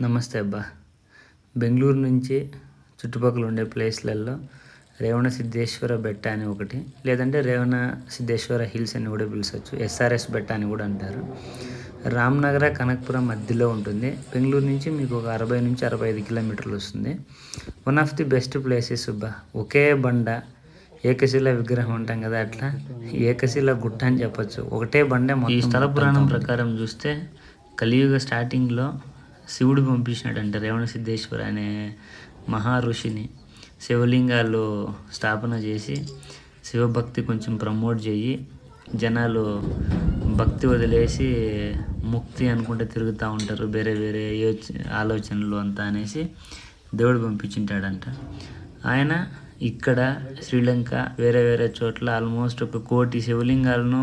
నమస్తే అబ్బా. బెంగళూరు నుంచి చుట్టుపక్కల ఉండే ప్లేస్లలో రేవణ సిద్ధేశ్వర బెట్ట అని ఒకటి, లేదంటే రేవణ సిద్ధేశ్వర హిల్స్ అని కూడా పిలిచవచ్చు. ఎస్ఆర్ఎస్ బెట్ట అని కూడా అంటారు. రామ్నగర కనకపురం మధ్యలో ఉంటుంది. బెంగళూరు నుంచి మీకు ఒక 60 నుంచి 65 కిలోమీటర్లు వస్తుంది. One of the best places అబ్బా. ఒకే బండ, ఏకశిల విగ్రహం ఉంటాం కదా, అట్లా ఏకశిల గుట్ట అని చెప్పచ్చు. ఒకటే బండే. ఈ స్థల పురాణం ప్రకారం చూస్తే కలియుగ స్టార్టింగ్లో శివుడు పంపించినాడంటే రేవణ సిద్ధేశ్వర అనే మహా ఋషిని శివలింగాలు స్థాపన చేసి శివభక్తి కొంచెం ప్రమోట్ చేయి, జనాలు భక్తి వదిలేసి ముక్తి అనుకుంటే తిరుగుతూ ఉంటారు, వేరే వేరే ఆలోచనలు అంతా అనేసి దేవుడు పంపించింటాడంట. ఆయన ఇక్కడ శ్రీలంక వేరే వేరే చోట్ల ఆల్మోస్ట్ 1 కోటి శివలింగాలను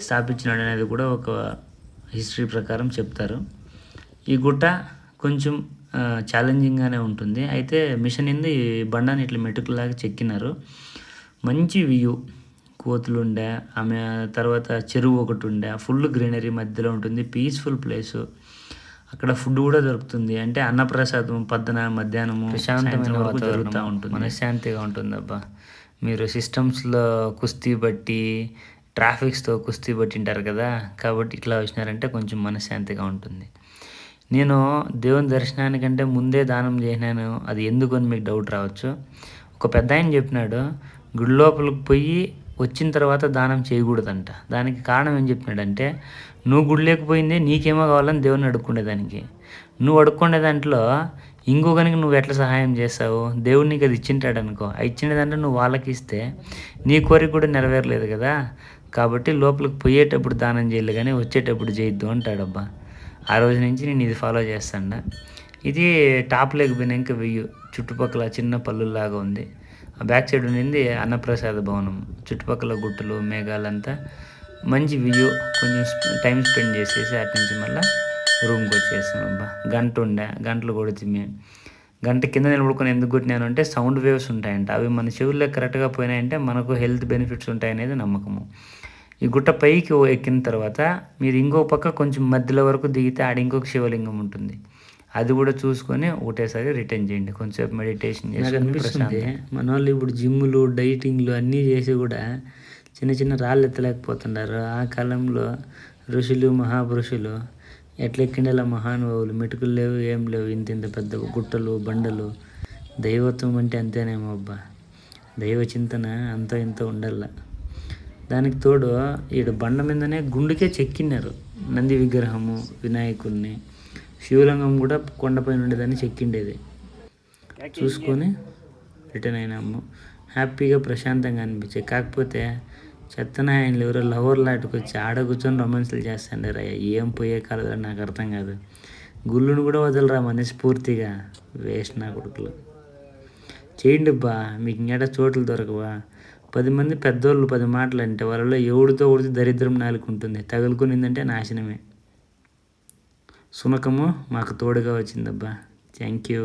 స్థాపించినాడు అనేది కూడా ఒక హిస్టరీ ప్రకారం చెప్తారు. ఈ గుట్ట కొంచెం ఛాలెంజింగ్గానే ఉంటుంది. అయితే మిషన్ ఈ బండాన్ని ఇట్లా మెటుకులాగా చెక్కినారు. మంచి వ్యూ, కోతులుండే, ఆమె తర్వాత చెరువు ఒకటి ఉండే, ఫుల్ గ్రీనరీ మధ్యలో ఉంటుంది. Peaceful place. అక్కడ ఫుడ్ కూడా దొరుకుతుంది. అంటే అన్నప్రసాదం మధ్యాహ్నము ప్రశాంతమైన వరకు జరుగుతూ ఉంటుంది. మనశ్శాంతిగా ఉంటుంది అబ్బా. మీరు సిస్టమ్స్లో కుస్తీ బట్టి, ట్రాఫిక్స్తో కుస్తీ పట్టింటారు కదా, కాబట్టి ఇట్లా వచ్చినారంటే కొంచెం మనశ్శాంతిగా ఉంటుంది. నేను దేవుని దర్శనానికంటే ముందే దానం చేసినాను. అది ఎందుకు అని మీకు డౌట్ రావచ్చు. ఒక పెద్ద ఆయన చెప్పినాడు, గుడి లోపలికి పోయి వచ్చిన తర్వాత దానం చేయకూడదంట. దానికి కారణం ఏం చెప్పినాడంటే, నువ్వు గుడి లేకపోయిందే నీకేమో కావాలని దేవుని అడుక్కునేదానికి. నువ్వు అడుక్కునే దాంట్లో ఇంకొకరికి నువ్వు ఎట్లా సహాయం చేస్తావు? దేవుడు నీకు అది ఇచ్చింటాడు అనుకో, ఆ ఇచ్చిన దాంట్లో నువ్వు వాళ్ళకి ఇస్తే నీ కోరిక కూడా నెరవేరలేదు కదా. కాబట్టి లోపలికి పోయేటప్పుడు దానం చేయలేదు కానీ వచ్చేటప్పుడు చేయొద్దు అంటాడబ్బా. ఆ రోజు నుంచి నేను ఇది ఫాలో చేస్తాను. ఇది టాప్ లేక్ పోయినాక వెయ్యి చుట్టుపక్కల చిన్న పల్లులాగా ఉంది. ఆ బ్యాక్ సైడ్ ఉండింది అన్నప్రసాద భవనం. చుట్టుపక్కల గుట్టలు, మేఘాలంతా మంచి వ్యూ. కొంచెం టైం స్పెండ్ చేసేసి అటు నుంచి మళ్ళీ రూమ్కి వచ్చేసాం అబ్బా. గంటలు కొడుతుంది. గంట కింద నిలబడుకొని ఎందుకు కొట్టినాను అంటే సౌండ్ వేవ్స్ ఉంటాయంట. అవి మన చెవుల్లో కరెక్ట్గా పోయినాయంటే మనకు హెల్త్ బెనిఫిట్స్ ఉంటాయనేది నమ్మకము. ఈ గుట్ట పైకి ఎక్కిన తర్వాత మీరు ఇంకో పక్క కొంచెం మధ్యలో వరకు దిగితే ఆడ ఇంకొక శివలింగం ఉంటుంది. అది కూడా చూసుకొని ఒకటేసారి రిటర్న్ చేయండి. కొంచెంసేపు మెడిటేషన్ చేసి అనిపిస్తుంది. మన వాళ్ళు ఇప్పుడు జిమ్లు, డైటింగ్లు అన్నీ చేసి కూడా చిన్న చిన్న రాళ్ళు ఎత్తలేకపోతున్నారు. ఆ కాలంలో ఋషులు, మహాపురుషులు ఎట్లా ఎక్కిండేలా మహానుభావులు. మెటుకులు లేవు, ఏం లేవు, ఇంత పెద్ద గుట్టలు, బండలు. దైవత్వం అంటే అంతేనేమో అబ్బా. దైవ చింతన అంత ఇంత ఉండాల. దానికి తోడు ఈడ బండ మీదనే గుండుకే చెక్కినారు నంది విగ్రహము, వినాయకుడిని. శివలింగం కూడా కొండపైన ఉండేదాన్ని చెక్కిండేది. చూసుకొని రిటర్న్ అయినాము. హ్యాపీగా ప్రశాంతంగా అనిపించాయి. కాకపోతే చెత్తనాయనలు ఎవరో లవర్ లాటుకు వచ్చి ఆడ కూర్చొని రొమాన్స్లు చేస్తాండారు. ఏం పోయే కాలంలో నాకు అర్థం కాదు. గుళ్ళును కూడా వదలరా మనస్ఫూర్తిగా. వేస్ట్ నా కొడుకులు. చేయండి అబ్బా, మీకు ఇంకేట చోట్లు దొరకవా? 10 మంది పెద్దోళ్ళు 10 మాటలు అంటే వాళ్ళలో ఎవడితో ఒకటి దరిద్రం నాలుకుంటుంది. తగులుకునిందంటే నాశనమే. సునకము మాకు తోడుగా వచ్చిందబ్బా. Thank you.